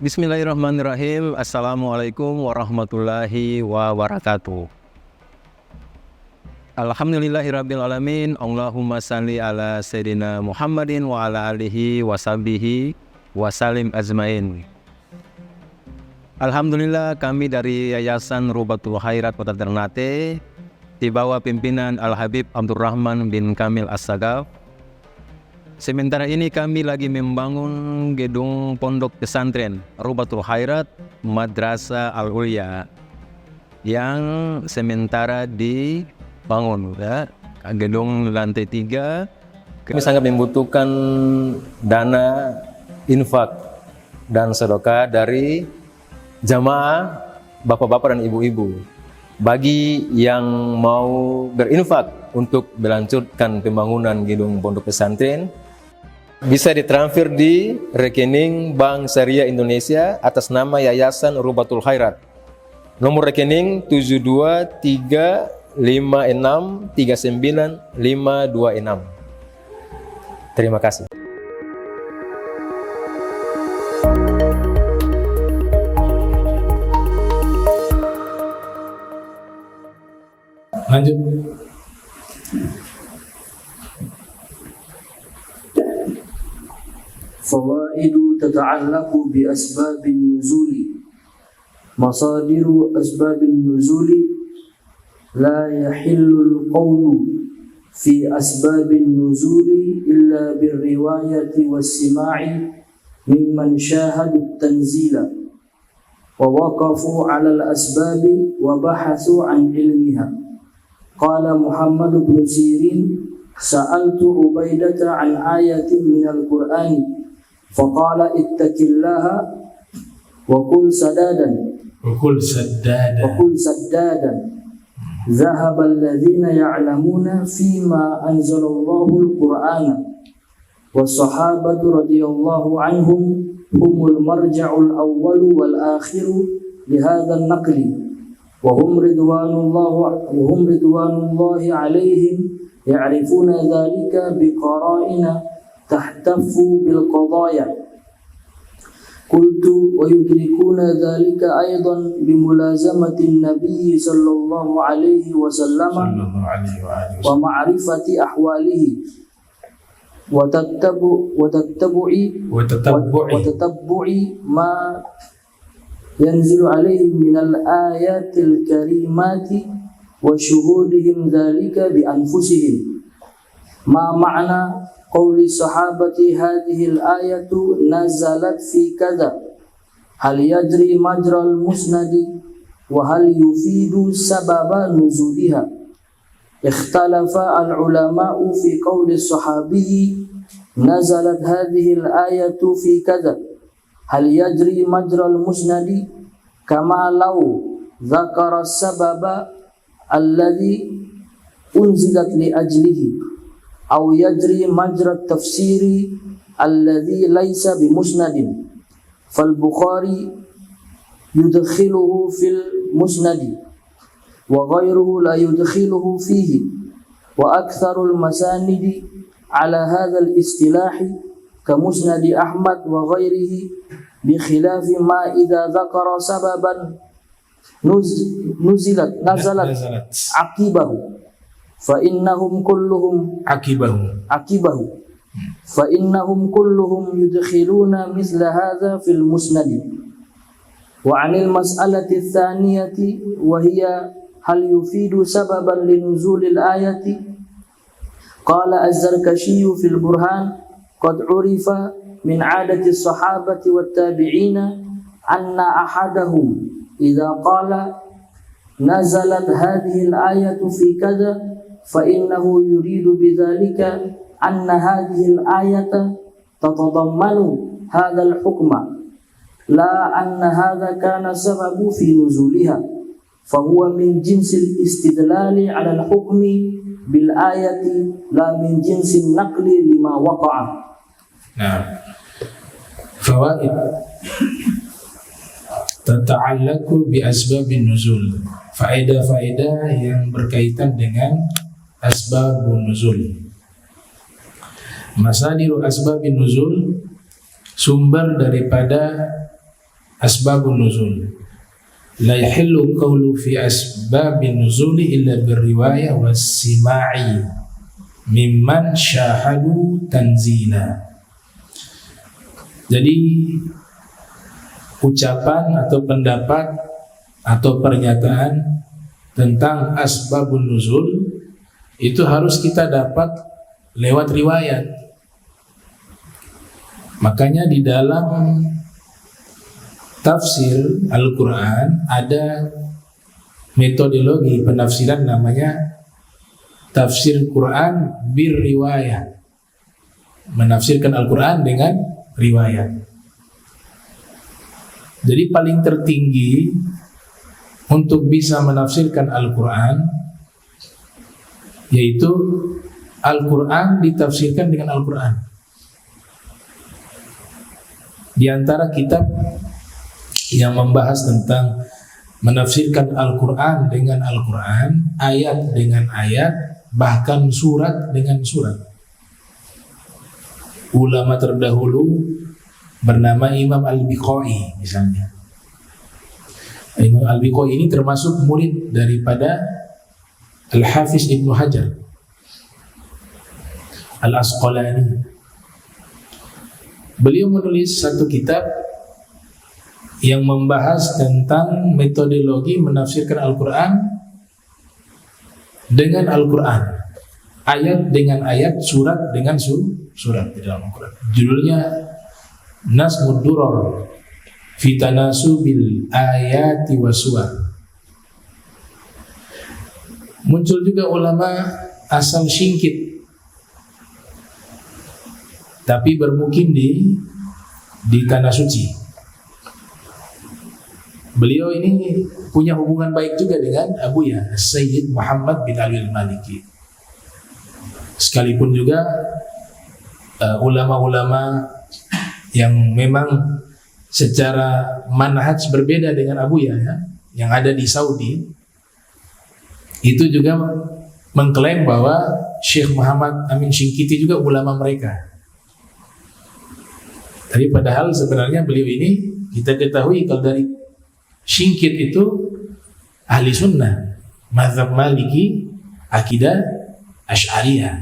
Bismillahirrahmanirrahim. Assalamualaikum warahmatullahi wabarakatuh. Alhamdulillahirrabbilalamin. Allahumma salli ala Sayyidina Muhammadin wa ala alihi wa sahbihi wa salim azmain. Alhamdulillah, kami dari Yayasan Rubatul Khairat Kota Ternate di bawah pimpinan Al-Habib Abdurrahman bin Kamil As-Sagaf. Sementara ini kami lagi membangun gedung pondok pesantren Rubatul Khairat Madrasah Al-Ulya yang sementara dibangun, ya. Gedung lantai 3. Kami sangat membutuhkan dana infak dan sedekah dari jamaah bapak-bapak dan ibu-ibu. Bagi yang mau berinfak untuk melanjutkan pembangunan gedung pondok pesantren, bisa ditransfer di rekening Bank Syariah Indonesia atas nama Yayasan Rubatul Khairat. Nomor rekening 723563956. Terima kasih. Lanjut. فوائد تتعلق بأسباب النزول. مصادر أسباب النزول: لا يحل القول في أسباب النزول إلا بالرواية والسماع ممن شاهدوا التنزيل ووقفوا على الأسباب وبحثوا عن علمها. قال محمد بن سيرين: سألت عبيدة عن آية من القرآن فقال اتق الله وقل سدادا ذهب الذين يعلمون فيما أنزل الله القرآن والصحابة رضي الله عنهم هم المرجع الأول والآخر لهذا النقل وهم رضوان الله عليهم يعرفون ذلك بقرائن تحتف بالقضايا. قلت: ويدركون ذلك أيضا بملازمة النبي صلى الله عليه وسلم ومعرفة أحواله وتتبع ما ينزل عليهم من الآيات الكريمات وشهودهم ذلك بأنفسهم. ما معنى قول الصحابة هذه الآية نزلت في كذا؟ هل يجري مجرى المسند؟ وهل يفيد سبب نزولها؟ اختلف العلماء في قول الصحابي نزلت هذه الآية في كذا. هل يجري مجرى المسند كما لو ذكر السبب الذي أنزلت لأجله، أو يجري مجرى التفسير الذي ليس بمسند؟ فالبخاري يدخله في المسند وغيره لا يدخله فيه، وأكثر المساند على هذا الاصطلاح كمسند أحمد وغيره، بخلاف ما إذا ذكر سببا نزلت عقبه فإنهم كلهم يدخلون مثل هذا في المسند. وعن المسألة الثانية وهي هل يفيد سببا لنزول الآية؟ قال الزركشي في البرهان: قد عرف من عادة الصحابة والتابعين أن أحدهم إذا قال نزلت هذه الآية في كذا فإنه يريد بذلك أن هذه الآية تتضمن هذا الحكم، لا أن هذا كان سبب في نزولها، فهو من جنس الاستدلال على الحكم بالآية لا من جنس النقل لما وقع. Nah, fawaid tata'allaqu bi asbabin nuzul. Faedah-faedah yang berkaitan dengan asbabun nuzul. Masadiru asbabin nuzul, sumber daripada asbabun nuzul. La yahillu qawlu fi asbabin nuzuli illa birriwayah was-sima'i mimman syahadu tanzila. Jadi ucapan atau pendapat atau pernyataan tentang asbabun nuzul itu harus kita dapat lewat riwayat. Makanya di dalam tafsir Al-Quran ada metodologi penafsiran namanya tafsir Quran bir riwayah, menafsirkan Al-Quran dengan riwayat. Jadi paling tertinggi untuk bisa menafsirkan Al-Quran yaitu Al-Quran ditafsirkan dengan Al-Quran. Di antara kitab yang membahas tentang menafsirkan Al-Quran dengan Al-Quran, ayat dengan ayat, bahkan surat dengan surat. Ulama terdahulu bernama Imam Al-Biqai misalnya. Imam Al-Biqai ini termasuk murid daripada Al-Hafiz Ibnu Hajar Al-Asqalani. Beliau menulis satu kitab yang membahas tentang metodologi menafsirkan Al-Quran dengan Al-Quran, ayat dengan ayat, surat dengan surat di dalam Al-Quran. Judulnya Nazmud Durar fi tanasubil ayati wasuwar. Muncul juga ulama asal Singkit, tapi bermukim di Tanah Suci. Beliau ini punya hubungan baik juga dengan Abuya Sayyid Muhammad bin Ali al-Maliki. Sekalipun juga ulama-ulama yang memang secara manhaj berbeda dengan Abuya ya, yang ada di Saudi, itu juga mengklaim bahwa Syekh Muhammad Amin Syinkiti juga ulama mereka. Tapi padahal sebenarnya beliau ini kita ketahui kalau dari Syinkit itu ahli sunnah, mazhab Maliki, akidah Asy'ariyah.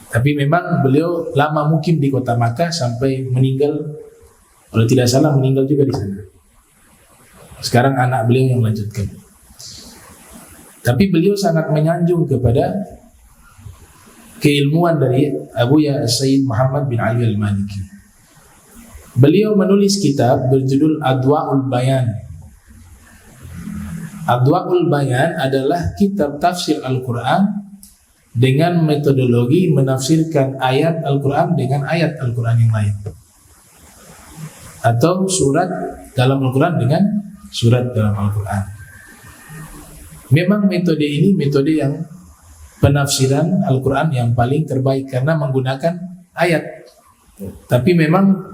Tapi memang beliau lama mukim di kota Makkah sampai meninggal, kalau tidak salah meninggal juga di sana. Sekarang anak beliau yang melanjutkan. Tapi beliau sangat menyanjung kepada keilmuan dari Abuya Sayyid Muhammad bin Ali al-Maliki. Beliau menulis kitab berjudul Adwa'ul Bayan. Adwa'ul Bayan adalah kitab tafsir Al-Quran dengan metodologi menafsirkan ayat Al-Quran dengan ayat Al-Quran yang lain, atau surat dalam Al-Quran dengan surat dalam Al-Quran. Memang metode ini metode yang penafsiran Al-Quran yang paling terbaik karena menggunakan ayat. Tapi memang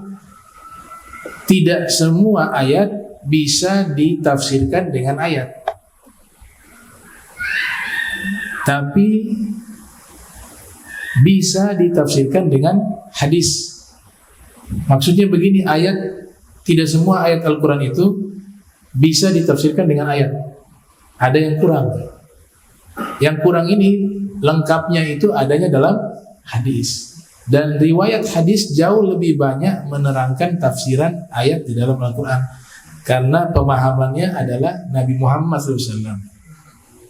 tidak semua ayat bisa ditafsirkan dengan ayat. Tapi bisa ditafsirkan dengan hadis. Maksudnya begini, ayat, tidak semua ayat Al-Quran itu bisa ditafsirkan dengan ayat. Ada yang kurang. Yang kurang ini lengkapnya itu adanya dalam hadis. Dan riwayat hadis jauh lebih banyak menerangkan tafsiran ayat di dalam Al-Quran, karena pemahamannya adalah Nabi Muhammad SAW.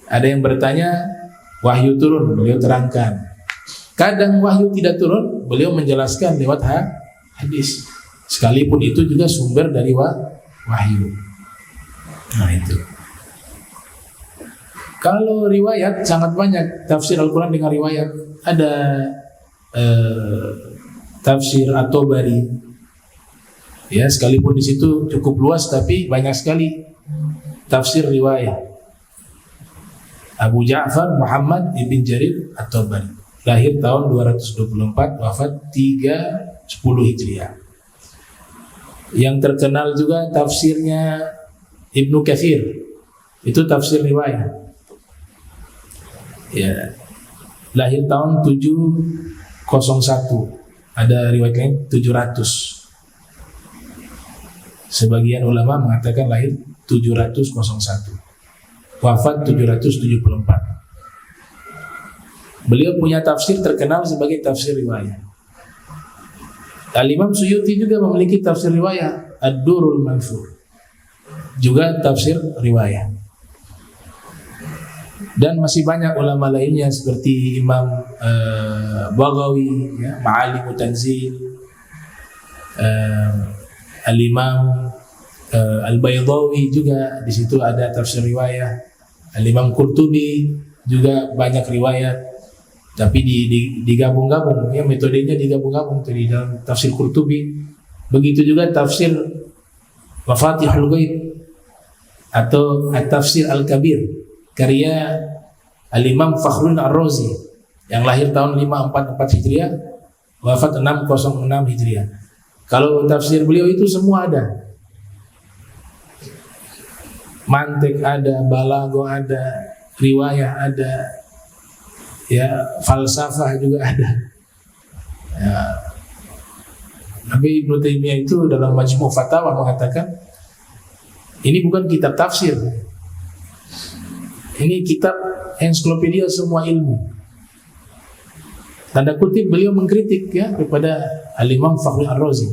Ada yang bertanya, wahyu turun, beliau terangkan. Kadang wahyu tidak turun, beliau menjelaskan lewat hadis. Sekalipun itu juga sumber dari wahyu. Nah itu. Kalau riwayat sangat banyak, tafsir Al-Quran dengan riwayat. Ada tafsir At-Tabari, ya, sekalipun di situ cukup luas tapi banyak sekali tafsir riwayat. Abu Ja'far Muhammad ibn Jarir At-Tabari, lahir tahun 224, wafat 310 Hijriah. Yang terkenal juga tafsirnya Ibnu Katsir, itu tafsir riwayat. Ya, lahir tahun 701, ada riwayat lain 700. Sebagian ulama mengatakan lahir 701, wafat 774. Beliau punya tafsir terkenal sebagai tafsir riwayah. Al-Imam Suyuti juga memiliki tafsir riwayah, Ad-Durrul Mansur, juga tafsir riwayah. Dan masih banyak ulama lainnya seperti Imam Baghawi, ya, Ma'alim Tanzil, Al-Imam Al-Baydawi juga di situ ada tafsir riwayah. Al-Imam Qurtubi juga banyak riwayat, tapi digabung-gabung, ya, metodenya digabung-gabung di dalam tafsir Qurtubi. Begitu juga tafsir Mafatihul Ghaib atau At-Tafsir Al-Kabir karya Al-Imam Fakhrul Ar-Razi yang lahir tahun 544 Hijriah, wafat 606 Hijriah. Kalau tafsir beliau itu semua ada. Mantik ada, balago ada, riwayah ada, ya, falsafah juga ada. Ya. Tapi Ibnu Taimiyah itu dalam Majmu' Fatawa mengatakan ini bukan kitab tafsir, ini kitab ensiklopedia semua ilmu. Tanda kutip beliau mengkritik, ya, kepada Al-Imam Fakhrul Ar-Razi.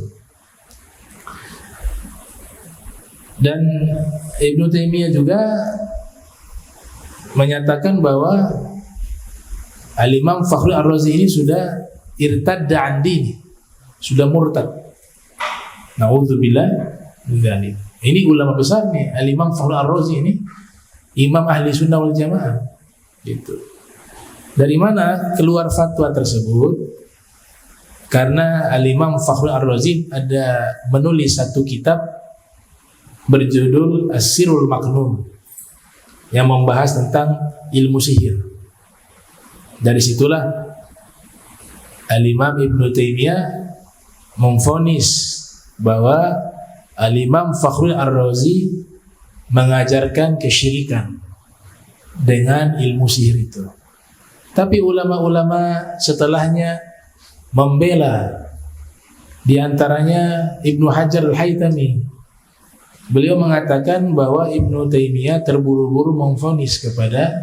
Dan Ibnu Taimiyah juga menyatakan bahwa Al-Imam Fakhrul Ar-Razi ini sudah irtadda an dini, sudah murtad. Nauzubillah min dzalik. Ini ulama besar nih, Al-Imam Fakhrul Ar-Razi ini Imam Ahli Sunnah wal Jamaah. Gitu. Dari mana keluar fatwa tersebut? Karena Al-Imam Fakhrul Ar-Razi ada menulis satu kitab berjudul As-Sirrul Maknun yang membahas tentang ilmu sihir. Dari situlah Al-Imam Ibnu Taimiyah memvonis bahwa Al-Imam Fakhrul Ar-Razi mengajarkan kesyirikan dengan ilmu sihir itu. Tapi ulama-ulama setelahnya membela, di antaranya Ibnu Hajar Al-Haytami. Beliau mengatakan bahwa Ibnu Taimiyah terburu-buru memvonis kepada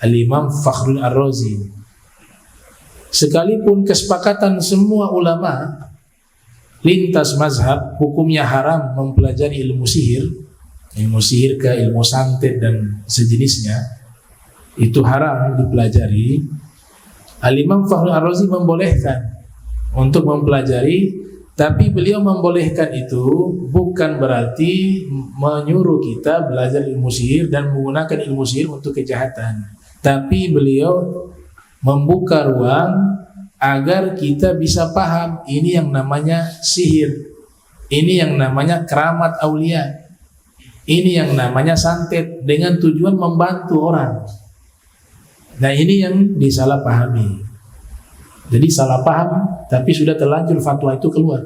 Al-Imam Fakhrul Ar-Razi. Sekalipun kesepakatan semua ulama lintas mazhab hukumnya haram mempelajari ilmu sihir ke ilmu santet dan sejenisnya, itu haram dipelajari. Al-Imam Fakhrul Ar-Razi membolehkan untuk mempelajari, tapi beliau membolehkan itu bukan berarti menyuruh kita belajar ilmu sihir dan menggunakan ilmu sihir untuk kejahatan. Tapi beliau membuka ruang agar kita bisa paham ini yang namanya sihir, ini yang namanya keramat aulia, ini yang namanya santet, dengan tujuan membantu orang. Nah, ini yang disalahpahami. Jadi salah paham, tapi sudah terlanjur fatwa itu keluar.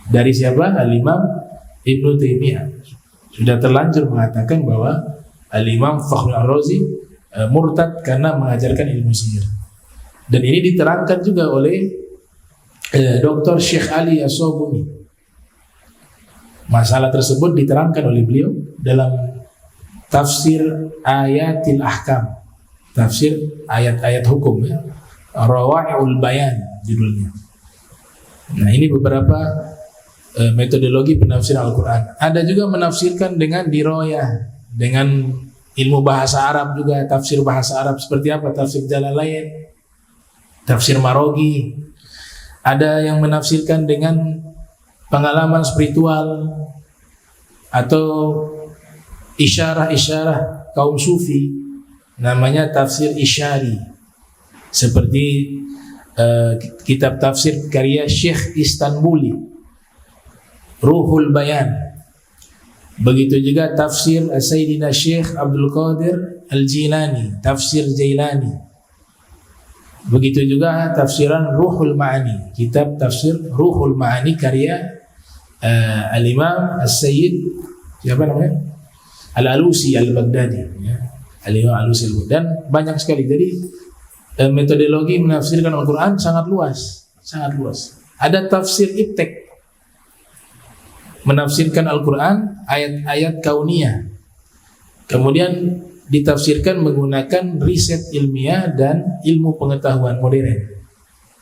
Dari siapa? Al-Imam Ibnu Taimiyah. Sudah terlanjur mengatakan bahwa Al-Imam Fakhrul Ar-Razi murtad karena mengajarkan ilmu sihir. Dan ini diterangkan juga oleh Dr. Syekh Ali As-Sobuni. Masalah tersebut diterangkan oleh beliau dalam tafsir Ayatil Ahkam, tafsir ayat-ayat hukum, ya. Rawai'ul Bayan judulnya. Nah, ini beberapa metodologi penafsiran Al-Quran. Ada juga menafsirkan dengan diroyah, dengan ilmu bahasa Arab juga, tafsir bahasa Arab seperti apa? Tafsir Jalalain, tafsir Marogi. Ada yang menafsirkan dengan pengalaman spiritual atau isyarah-isyarah kaum sufi, namanya tafsir isyari. Seperti kitab tafsir karya Syekh Istanbuli, Ruhul Bayan. Begitu juga tafsir Sayyidina Syekh Abdul Qadir Al-Jilani, tafsir Jailani. Begitu juga tafsiran Ruhul Ma'ani, kitab tafsir Ruhul Ma'ani karya Al-Imam As-Sayyid, siapa namanya? Al-Alusi Al-Baghdadi, ya. Al-Imam Al-Alusi Al-Baghdadi. Dan banyak sekali. Jadi metodologi menafsirkan Al-Quran sangat luas, sangat luas. Ada tafsir Ibtek. menafsirkan Al-Quran ayat-ayat kauniyah, kemudian ditafsirkan menggunakan riset ilmiah dan ilmu pengetahuan modern.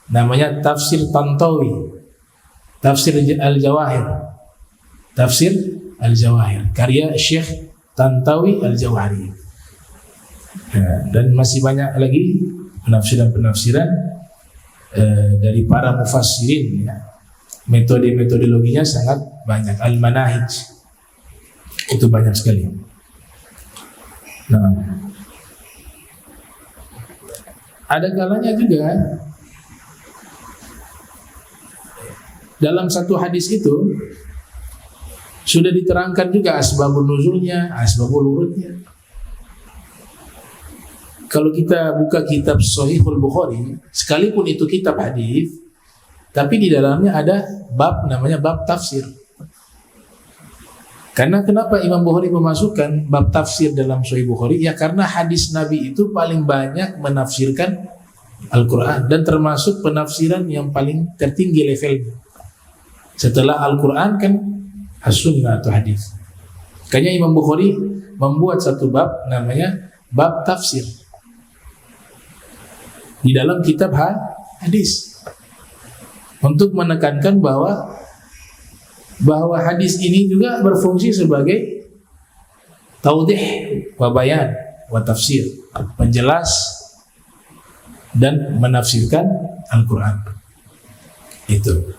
Namanya tafsir Tantawi, tafsir Al-Jawahir, tafsir Al-Jawahir, karya Syekh Tantawi Al-Jawahiri. Dan masih banyak lagi penafsiran-penafsiran dari para mufassirin, ya. Metode-metodologinya sangat banyak. Al-Manahij itu banyak sekali. Nah, ada kalanya juga dalam satu hadis itu sudah diterangkan juga asbabun nuzulnya, asbabul wurudnya. Kalau kita buka kitab Shahihul Bukhari, sekalipun itu kitab hadis, tapi di dalamnya ada bab namanya bab tafsir. Karena kenapa Imam Bukhari memasukkan bab tafsir dalam Sahih Bukhari? Ya karena hadis Nabi itu paling banyak menafsirkan Al-Quran, dan termasuk penafsiran yang paling tertinggi levelnya. Setelah Al-Quran kan As-Sunnah atau hadis. Makanya Imam Bukhari membuat satu bab namanya bab tafsir di dalam kitab hadis, untuk menekankan bahwa hadis ini juga berfungsi sebagai taudih wa bayan wa tafsir, penjelas dan menafsirkan Al-Quran. Itu.